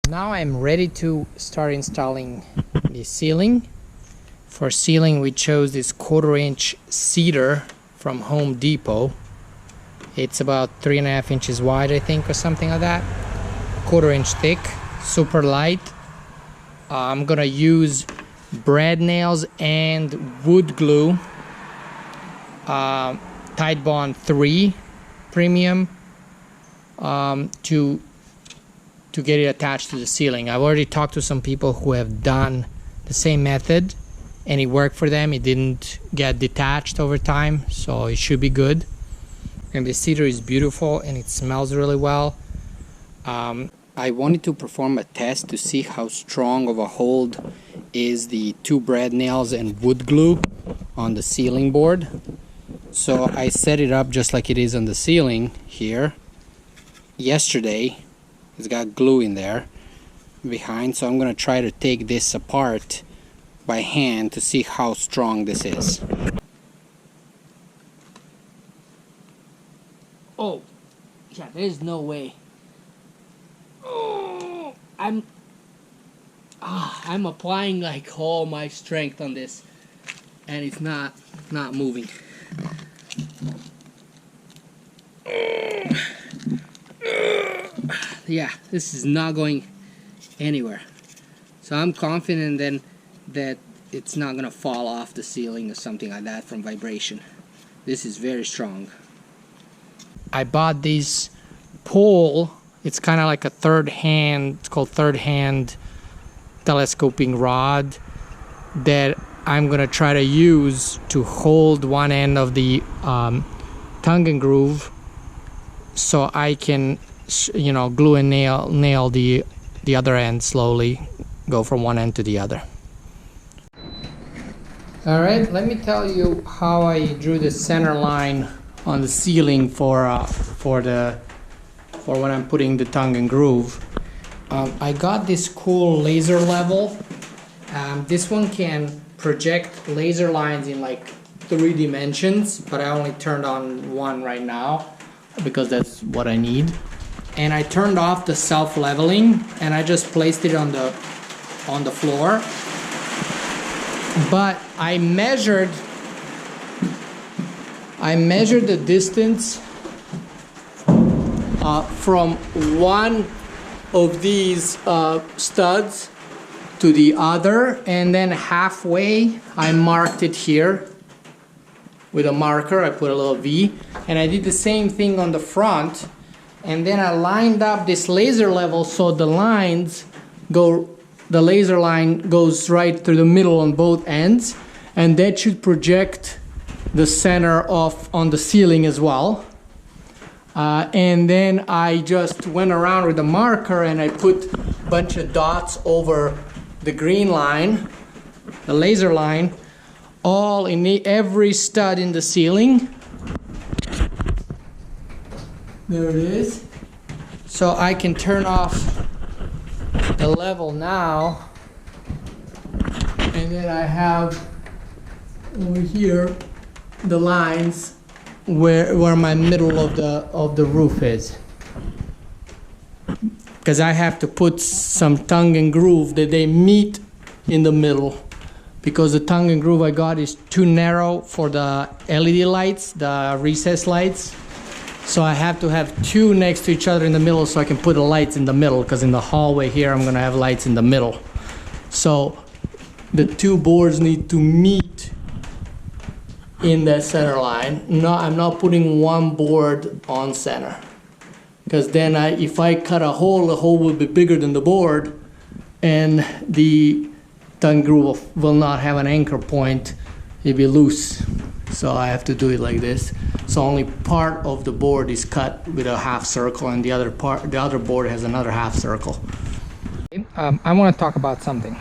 Now I'm ready to start installing the ceiling. For ceiling we chose this 1/4-inch cedar from Home Depot. It's about 3.5 inches wide, I think, or something like that. 1/4-inch thick, super light. I'm gonna use brad nails and wood glue, Tide Bond 3 premium, to get it attached to the ceiling. I've already talked to some people who have done the same method and it worked for them. It didn't get detached over time, so it should be good. And the cedar is beautiful and it smells really well. I wanted to perform a test to see how strong of a hold is the 2 brad nails and wood glue on the ceiling board. So I set it up just like it is on the ceiling here yesterday. It's got glue in there behind, so I'm gonna try to take this apart by hand to see how strong this is. Oh, yeah, there's no way. Oh, I'm applying like all my strength on this, and it's not moving. Yeah, this is not going anywhere. So I'm confident then that it's not gonna fall off the ceiling or something like that from vibration. This is very strong. I bought this pole. It's kind of like a third hand, it's called third hand telescoping rod that I'm gonna try to use to hold one end of the tongue and groove, so I can, you know, glue and nail the other end slowly, go from one end to the other. All right, let me tell you how I drew the center line on the ceiling for when I'm putting the tongue and groove. I got this cool laser level. This one can project laser lines in like 3 dimensions, but I only turned on one right now because that's what I need. And I turned off the self-leveling and I just placed it on the floor. But I measured the distance from one of these studs to the other, and then halfway I marked it here with a marker. I put a little V, and I did the same thing on the front, and then I lined up this laser level so the laser line goes right through the middle on both ends, and that should project the center off on the ceiling as well. And then I just went around with the marker and I put a bunch of dots over the green line, the laser line, all in every stud in the ceiling. There it is. So I can turn off the level now, and then I have over here the lines where my middle of the roof is, because I have to put some tongue and groove that they meet in the middle, because the tongue and groove I got is too narrow for the LED lights, the recessed lights. So I have to have 2 next to each other in the middle so I can put the lights in the middle, because in the hallway here I'm gonna have lights in the middle. So the 2 boards need to meet in that center line. No, I'm not putting one board on center, because then if I cut a hole, the hole will be bigger than the board, and the tongue groove will not have an anchor point. It'll be loose. So I have to do it like this. So only part of the board is cut with a half circle, and the other board has another half circle. I want to talk about something.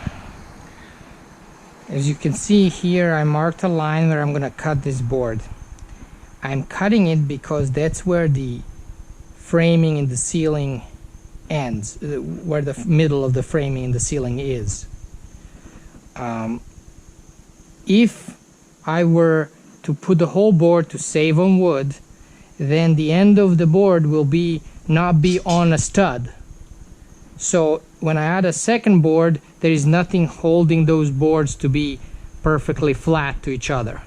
As you can see here, I marked a line where I'm going to cut this board. I'm cutting it because that's where the framing in the ceiling ends, where the middle of the framing in the ceiling is. If I were to put the whole board to save on wood, then the end of the board will not be on a stud. So when I add a second board, there is nothing holding those boards to be perfectly flat to each other.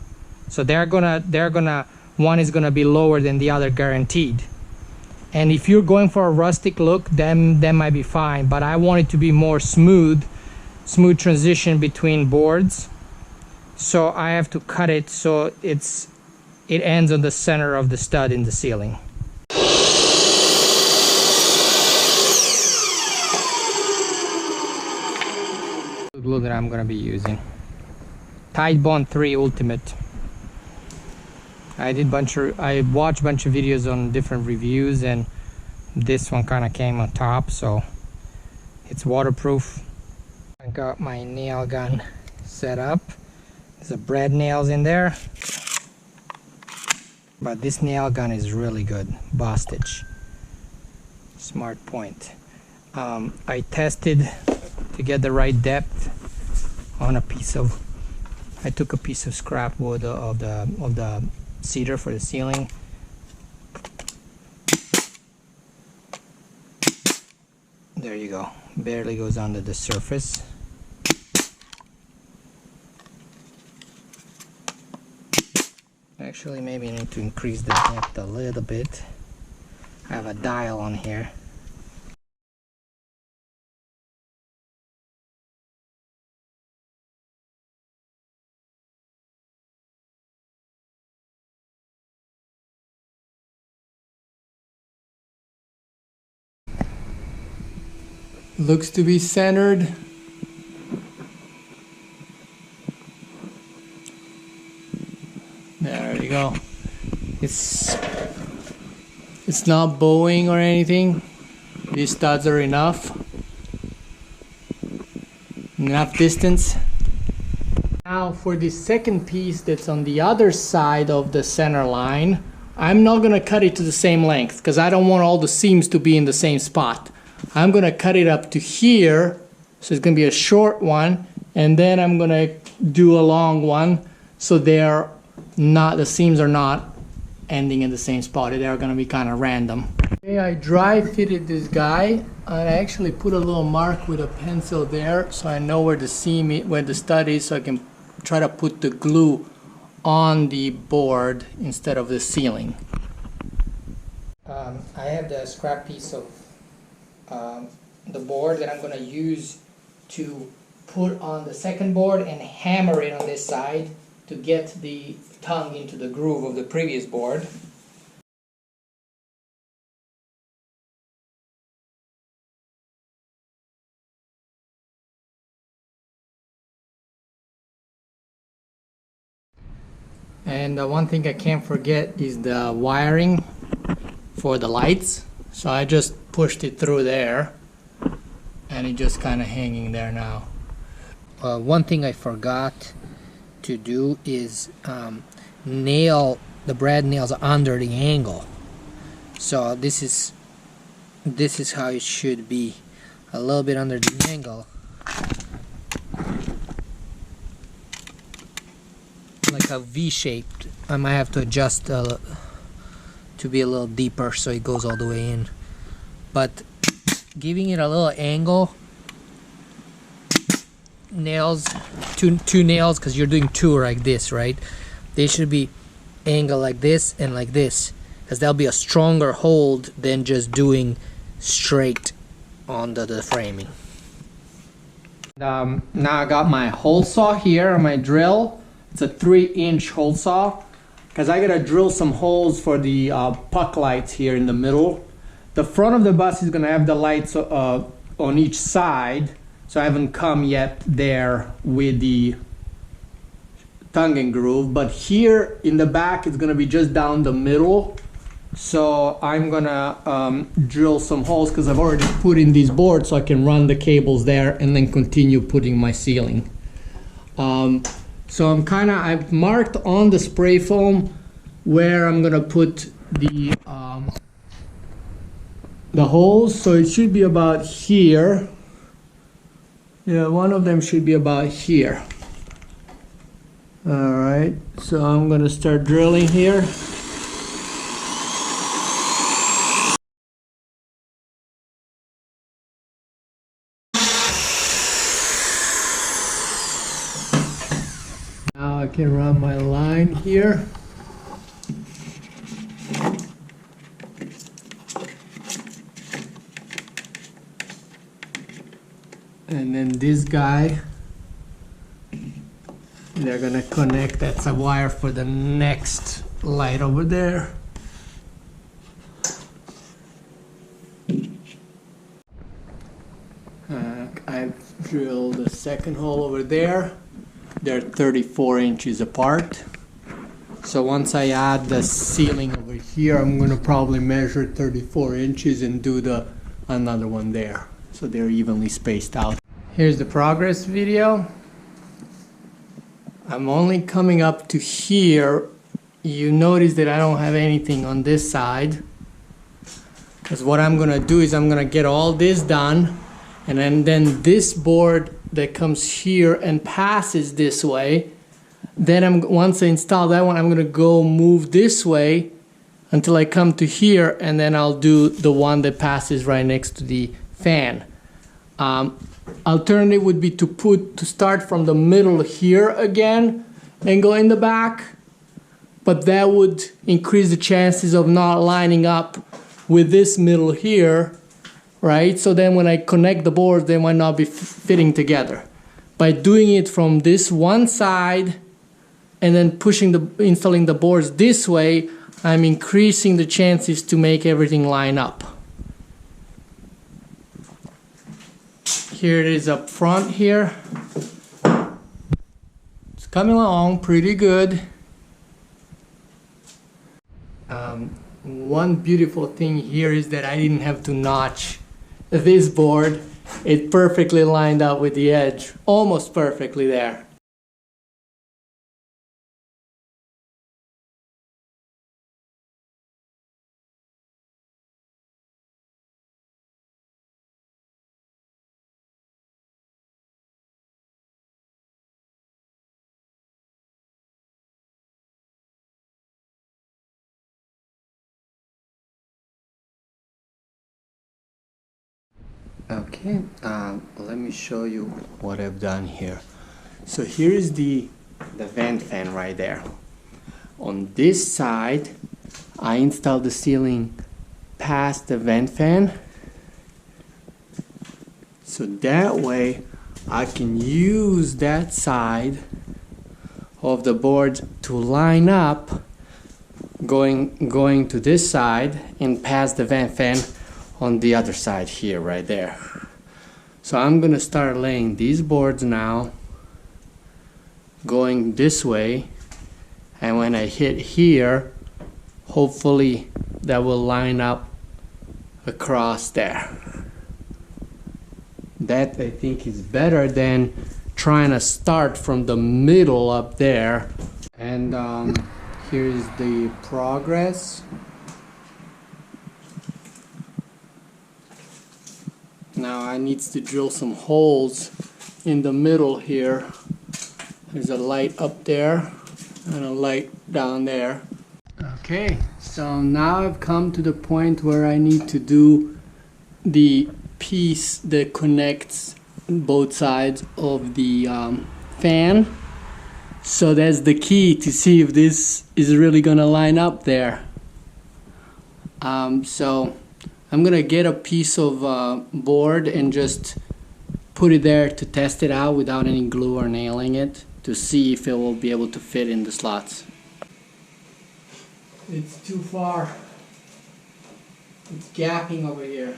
So one is gonna be lower than the other, guaranteed. And if you're going for a rustic look, then that might be fine, but I want it to be more smooth transition between boards. So I have to cut it so it ends on the center of the stud in the ceiling. The glue that I'm gonna be using, Tide Bond 3 Ultimate. I watched a bunch of videos on different reviews, and this one kind of came on top, so it's waterproof. I got my nail gun set up. There's a brad nails in there, but this nail gun is really good. Bostage, Smart Point. I tested to get the right depth on I took a piece of scrap wood of the cedar for the ceiling. There you go. Barely goes under the surface. Actually, maybe I need to increase the depth a little bit. I have a dial on here. Looks to be centered. There you go. It's not bowing or anything. These studs are enough distance. Now for the second piece that's on the other side of the center line, I'm not gonna cut it to the same length because I don't want all the seams to be in the same spot. I'm gonna cut it up to here, so it's gonna be a short one, and then I'm gonna do a long one, so the seams are not ending in the same spot. They're gonna be kind of random. Okay, I dry fitted this guy. I actually put a little mark with a pencil there, so I know where the stud is, so I can try to put the glue on the board instead of the ceiling. I have the scrap piece of the board that I'm going to use to put on the second board and hammer it on this side to get the tongue into the groove of the previous board. And one thing I can't forget is the wiring for the lights. So I just pushed it through there, and it just kind of hanging there now. One thing I forgot to do is nail the brad nails under the angle. So this is how it should be, a little bit under the angle, like a V-shaped. I might have to adjust to be a little deeper so it goes all the way in, but giving it a little angle, nails, two nails, because you're doing two like this, right? They should be angled like this and like this, because that'll be a stronger hold than just doing straight on the framing. Now I got my hole saw here on my drill. It's a 3-inch hole saw, because I gotta drill some holes for the puck lights here in the middle. The front of the bus is gonna have the lights on each side, so I haven't come yet there with the tongue and groove, but here in the back it's gonna be just down the middle. So I'm gonna drill some holes, because I've already put in these boards, so I can run the cables there and then continue putting my ceiling. So I've marked on the spray foam where I'm gonna put the holes. So it should be about here. Yeah, one of them should be about here. All right, so I'm gonna start drilling here. can run my line here. And then this guy, they're gonna connect, that's a wire for the next light over there. I've drilled a second hole over there. They're 34 inches apart. So once I add the ceiling over here, I'm gonna probably measure 34 inches and do another one there. So they're evenly spaced out. Here's the progress video. I'm only coming up to here. You notice that I don't have anything on this side. Because what I'm gonna do is I'm gonna get all this done, and then this board that comes here and passes this way. Then once I install that one, I'm gonna go move this way until I come to here, and then I'll do the one that passes right next to the fan. Alternative would be to start from the middle here again and go in the back, but that would increase the chances of not lining up with this middle here, right? So then when I connect the boards, they might not be fitting together. By doing it from this one side and then installing the boards this way, I'm increasing the chances to make everything line up. Here it is up front here. It's coming along pretty good. One beautiful thing here is that I didn't have to notch this board. It perfectly lined up with the edge, almost perfectly there. Okay, let me show you what I've done here. So here is the vent fan right there. On this side, I installed the ceiling past the vent fan. So that way, I can use that side of the board to line up going to this side and past the vent fan on the other side here, right there. So I'm gonna start laying these boards now, going this way, and when I hit here, hopefully that will line up across there. That I think is better than trying to start from the middle up there. And here's the progress. Now I need to drill some holes in the middle here. There's a light up there and a light down there. Okay, so now I've come to the point where I need to do the piece that connects both sides of the fan. So that's the key to see if this is really gonna line up there. So I'm gonna get a piece of board and just put it there to test it out without any glue or nailing it to see if it will be able to fit in the slots. It's too far. It's gapping over here.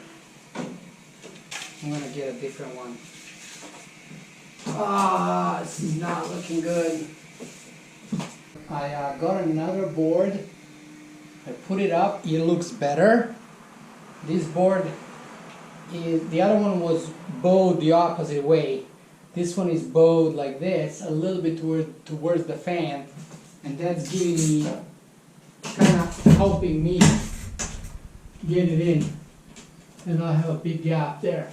I'm gonna get a different one. Ah, this is not looking good. I got another board. I put it up. It looks better. This board is, the other one was bowed the opposite way. This one is bowed like this, a little bit towards the fan, and that's giving me, kind of helping me get it in. And I have a big gap there.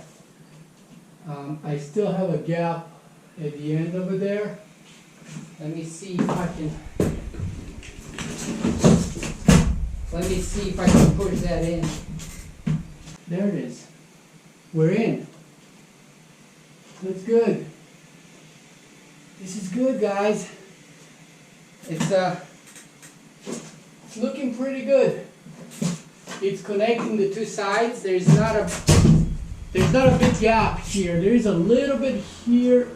I still have a gap at the end over there. Let me see if I can push that in. There it is. We're in. That's good. This is good, guys. It's looking pretty good. It's connecting the two sides. There's not a big gap here. There is a little bit here,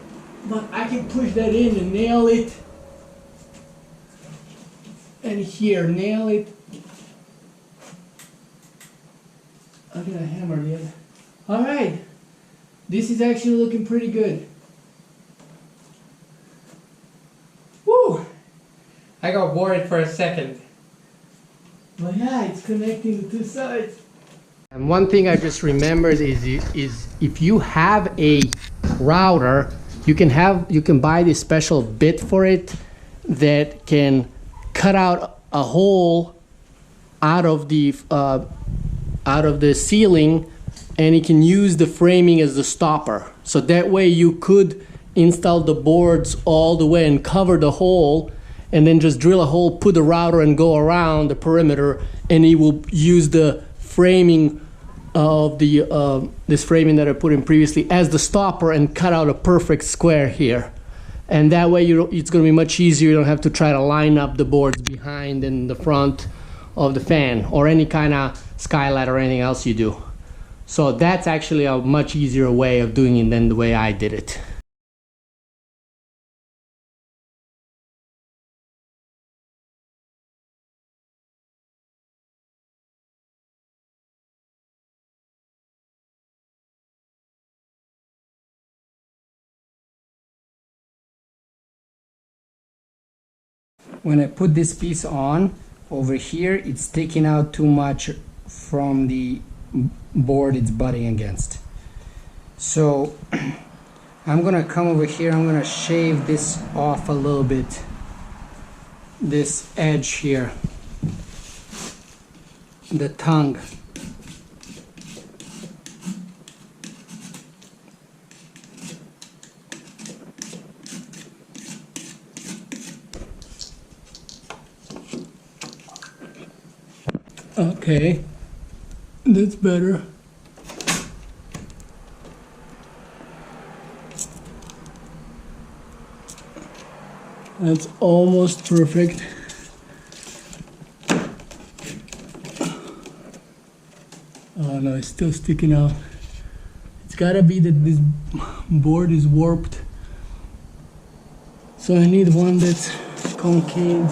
but I can push that in and nail it. And here, nail it. I'm gonna hammer it. All right, this is actually looking pretty good. Woo! I got worried for a second. But yeah, it's connecting the two sides. And one thing I just remembered is if you have a router, you can buy this special bit for it that can cut out a hole out of the ceiling, and you can use the framing as the stopper. So that way you could install the boards all the way and cover the hole, and then just drill a hole, put the router, and go around the perimeter, and it will use the framing of the this framing that I put in previously as the stopper and cut out a perfect square here. And that way it's going to be much easier. You don't have to try to line up the boards behind and the front of the fan or any kind of skylight or anything else you do. So that's actually a much easier way of doing it than the way I did it. When I put this piece on over here, it's sticking out too much from the board it's butting against. So I'm gonna come over here, I'm gonna shave this off a little bit, this edge here, the tongue. Okay, that's better. That's almost perfect. Oh no, it's still sticking out. It's gotta be that this board is warped. So I need one that's concave.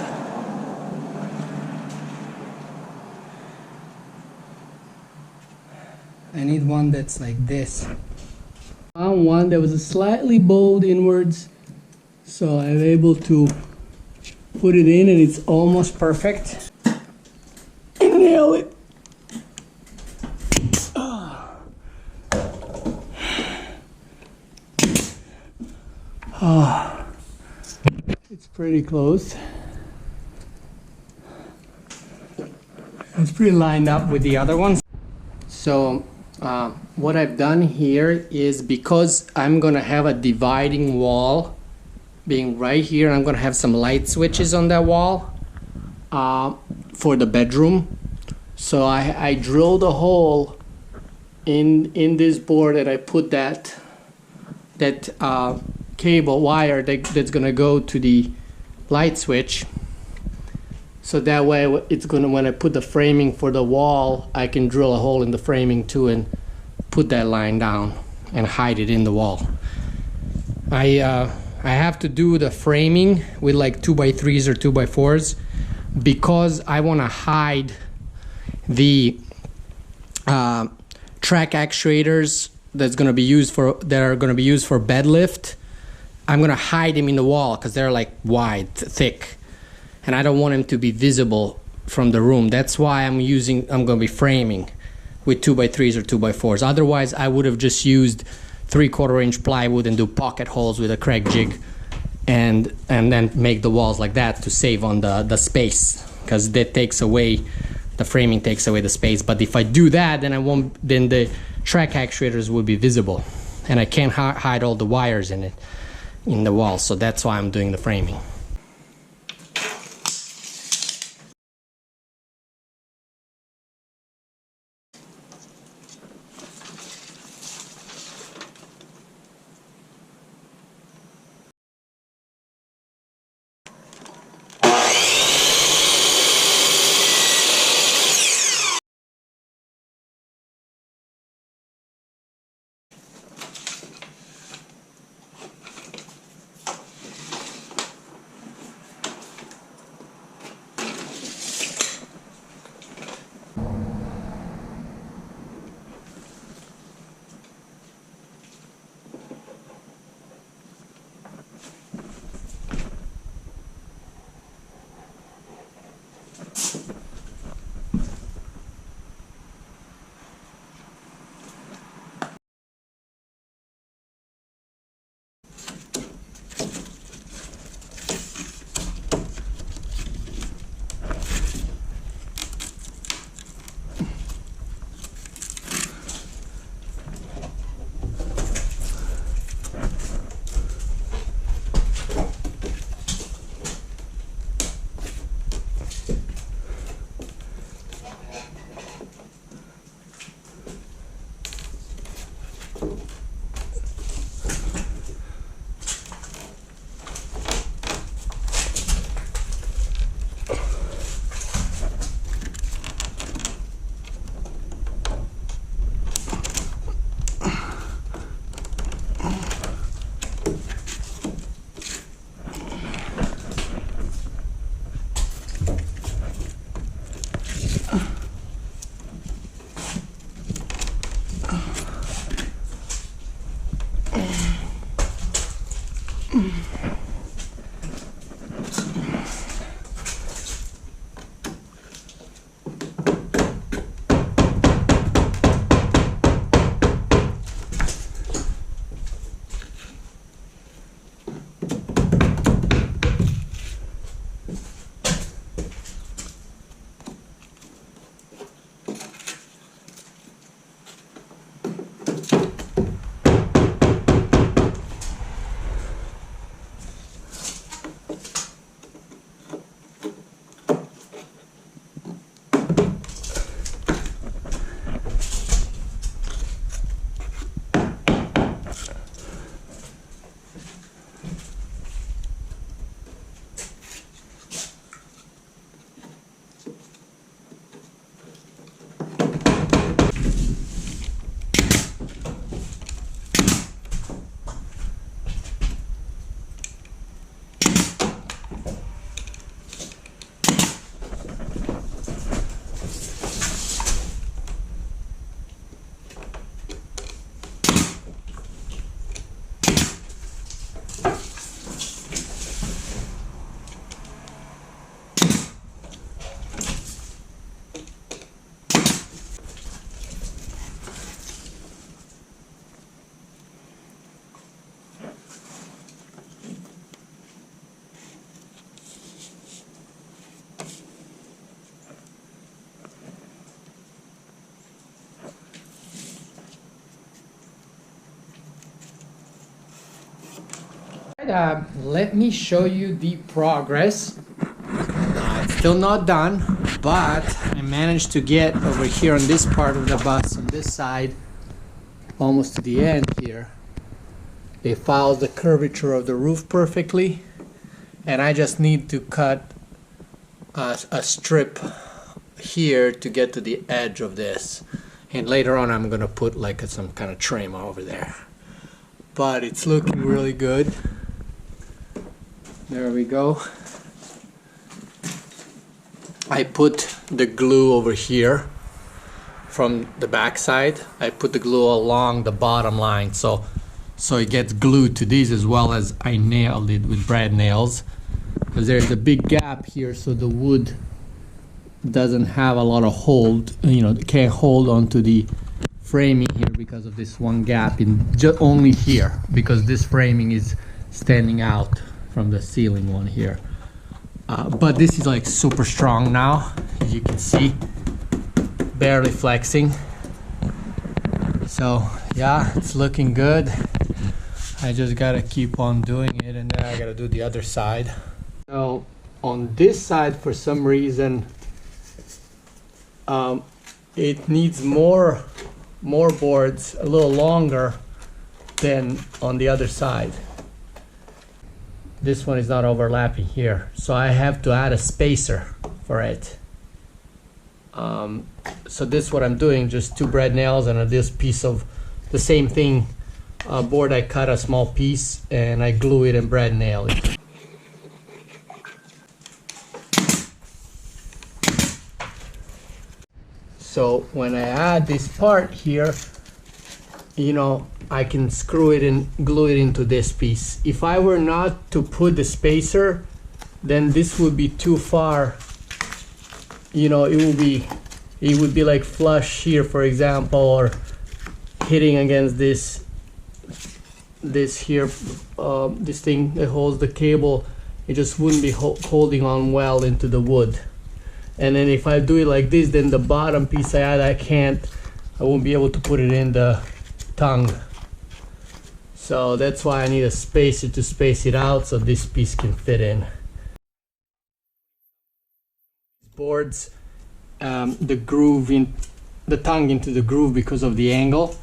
I need one that's like this. I found one that was slightly bowed inwards, so I'm able to put it in and it's almost perfect. Nail it. Oh, it's pretty close. It's pretty lined up with the other ones. So what I've done here is, because I'm gonna have a dividing wall being right here, I'm gonna have some light switches on that wall for the bedroom. So I drilled a hole in this board, and I put that cable wire that's gonna go to the light switch. So that way it's gonna, when I put the framing for the wall, I can drill a hole in the framing too and put that line down and hide it in the wall. I have to do the framing with like 2x3s or 2x4s because I wanna hide the track actuators that are gonna be used for bed lift. I'm gonna hide them in the wall because they're like wide, thick, and I don't want them to be visible from the room. That's why I'm gonna be framing with 2x3s or 2x4s. Otherwise, I would have just used 3/4 inch plywood and do pocket holes with a crack jig, and then make the walls like that to save on the space, because that takes away, the framing takes away the space. But if I do that, then the track actuators will be visible, and I can't hide all the wires in the wall. So that's why I'm doing the framing. let me show you the progress. It's still not done, but I managed to get over here on this part of the bus, on this side, almost to the end here. It follows the curvature of the roof perfectly, and I just need to cut a strip here to get to the edge of this. And later on I'm gonna put like some kind of trim over there. But it's looking really good. There we go. I put the glue over here from the back side. I put the glue along the bottom line so it gets glued to these, as well as I nailed it with brad nails, because there's a big gap here, so the wood doesn't have a lot of hold, you know, can't hold onto the framing here because of this one gap in only here, because this framing is standing out from the ceiling one here. But this is like super strong now, as you can see, barely flexing. So yeah, it's looking good. I just gotta keep on doing it, and then I gotta do the other side. So on this side, for some reason, it needs more boards, a little longer than on the other side. This one is not overlapping here, so I have to add a spacer for it. So this is what I'm doing, just 2 brad nails and this piece of the same thing, board. I cut a small piece and I glue it and brad nail it. So when I add this part here, you know, I can screw it and glue it into this piece. If I were not to put the spacer, then this would be too far. You know, it would be like flush here, for example, or hitting against this here, this thing that holds the cable. It just wouldn't be holding on well into the wood. And then if I do it like this, then the bottom piece I add, I won't be able to put it in the tongue. So that's why I need a spacer to space it out so this piece can fit in. Boards, the groove in the tongue into the groove because of the angle.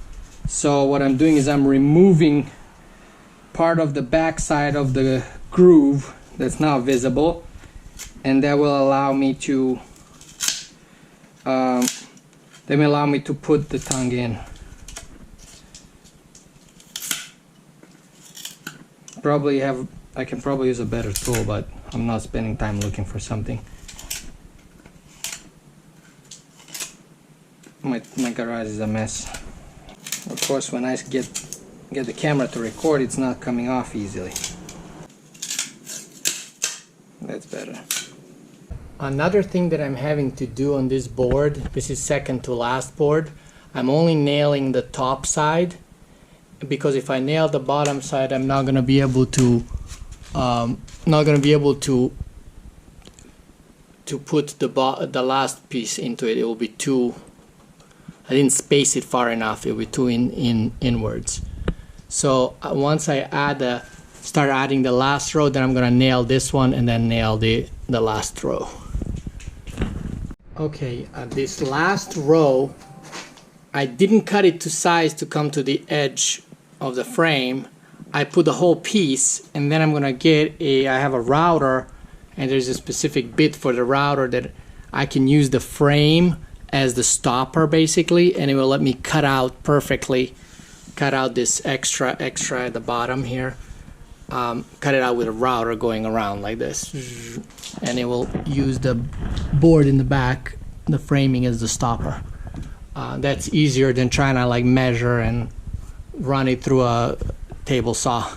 So what I'm doing is I'm removing part of the back side of the groove that's now visible, and that will allow me to put the tongue in. I can probably use a better tool, but I'm not spending time looking for something. My garage is a mess. Of course, when I get the camera to record, it's not coming off easily. That's better. Another thing that I'm having to do on this board, this is second to last board, I'm only nailing the top side, because if I nail the bottom side, I'm not gonna be able to put the last piece into it. It will be too, I didn't space it far enough. It will be too inwards. So once I start adding the last row, then I'm gonna nail this one and then nail the last row. Okay, this last row, I didn't cut it to size to come to the edge of the frame. I put the whole piece, and then I'm gonna I have a router, and there's a specific bit for the router that I can use the frame as the stopper basically, and it will let me cut out perfectly, cut out this extra at the bottom here, cut it out with a router going around like this, and it will use the board in the back, the framing as the stopper. That's easier than trying to like measure and run it through a table saw.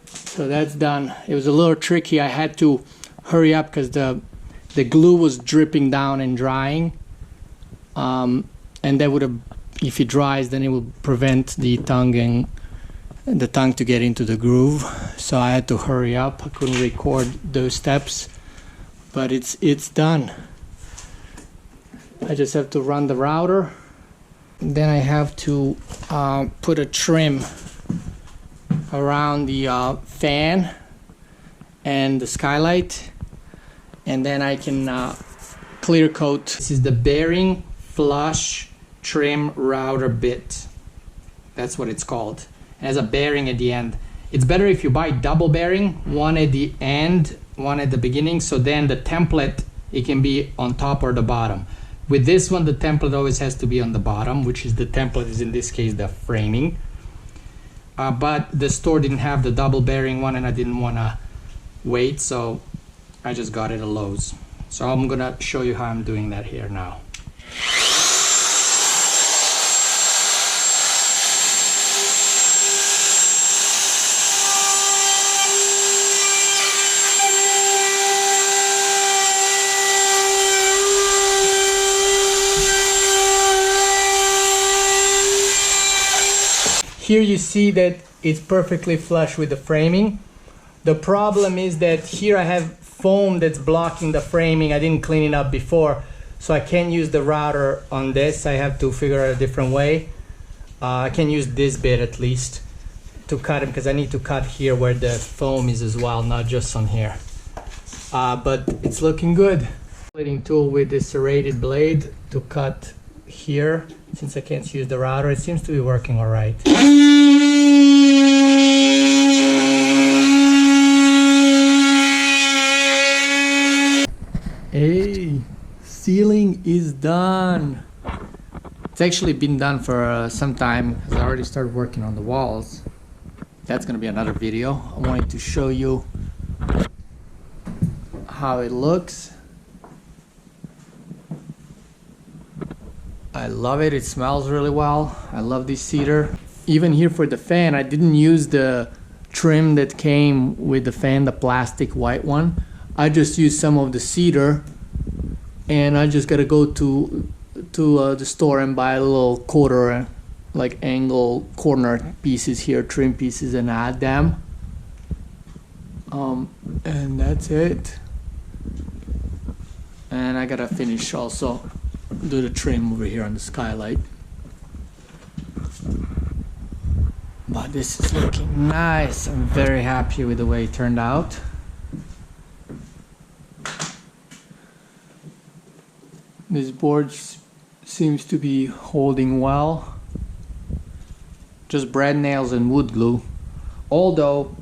So that's done. It was a little tricky. I had to hurry up because the glue was dripping down and drying, and that would have, if it dries, then it would prevent the tongue to get into the groove. So I had to hurry up. I couldn't record those steps, but it's done. I just have to run the router. Then I have to put a trim around the fan and the skylight, and then I can clear coat. This is the bearing flush trim router bit. That's what it's called. It has a bearing at the end. It's better if you buy double bearing, one at the end, one at the beginning, so then the template, it can be on top or the bottom. With this one, the template always has to be on the bottom, which is the template is in this case the framing. But the store didn't have the double bearing one and I didn't want to wait, so I just got it at Lowe's. So I'm gonna show you how I'm doing that here now. Here you see that it's perfectly flush with the framing. The problem is that here I have foam that's blocking the framing. I didn't clean it up before, so I can't use the router on this. I have to figure out a different way. I can use this bit at least to cut it, because I need to cut here where the foam is as well, not just on here. But it's looking good. Splitting tool with this serrated blade to cut here. Since I can't use the router, it seems to be working all right. Hey, ceiling is done. It's actually been done for some time, because I already started working on the walls. That's gonna be another video. I wanted to show you how it looks. I love it. It smells really well. I love this cedar. Even here for the fan, I didn't use the trim that came with the fan, the plastic white one. I just used some of the cedar, and I just gotta go to the store and buy a little quarter, like angle corner pieces here, trim pieces, and add them. And that's it. And I gotta finish also do the trim over here on the skylight. But this is looking nice. I'm very happy with the way it turned out. This board seems to be holding well. Just brad nails and wood glue. Although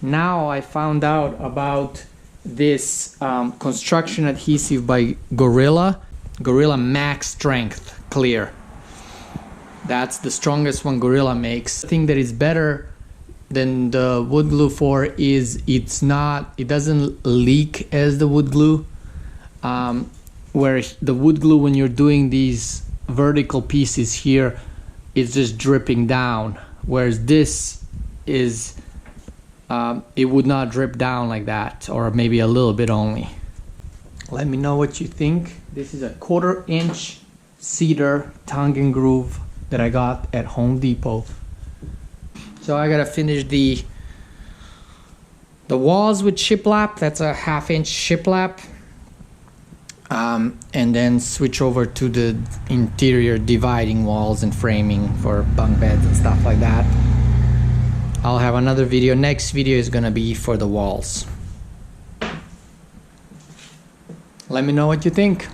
now I found out about this construction adhesive by Gorilla Max Strength Clear. That's the strongest one Gorilla makes. The thing that is better than the wood glue for is it doesn't leak as the wood glue. Where the wood glue, when you're doing these vertical pieces here, it's just dripping down. Whereas this is, it would not drip down like that, or maybe a little bit only. Let me know what you think. This is a 1/4 inch cedar tongue and groove that I got at Home Depot. So I gotta finish the walls with shiplap. That's a 1/2 inch shiplap. And then switch over to the interior dividing walls and framing for bunk beds and stuff like that. I'll have another video. Next video is gonna be for the walls. Let me know what you think.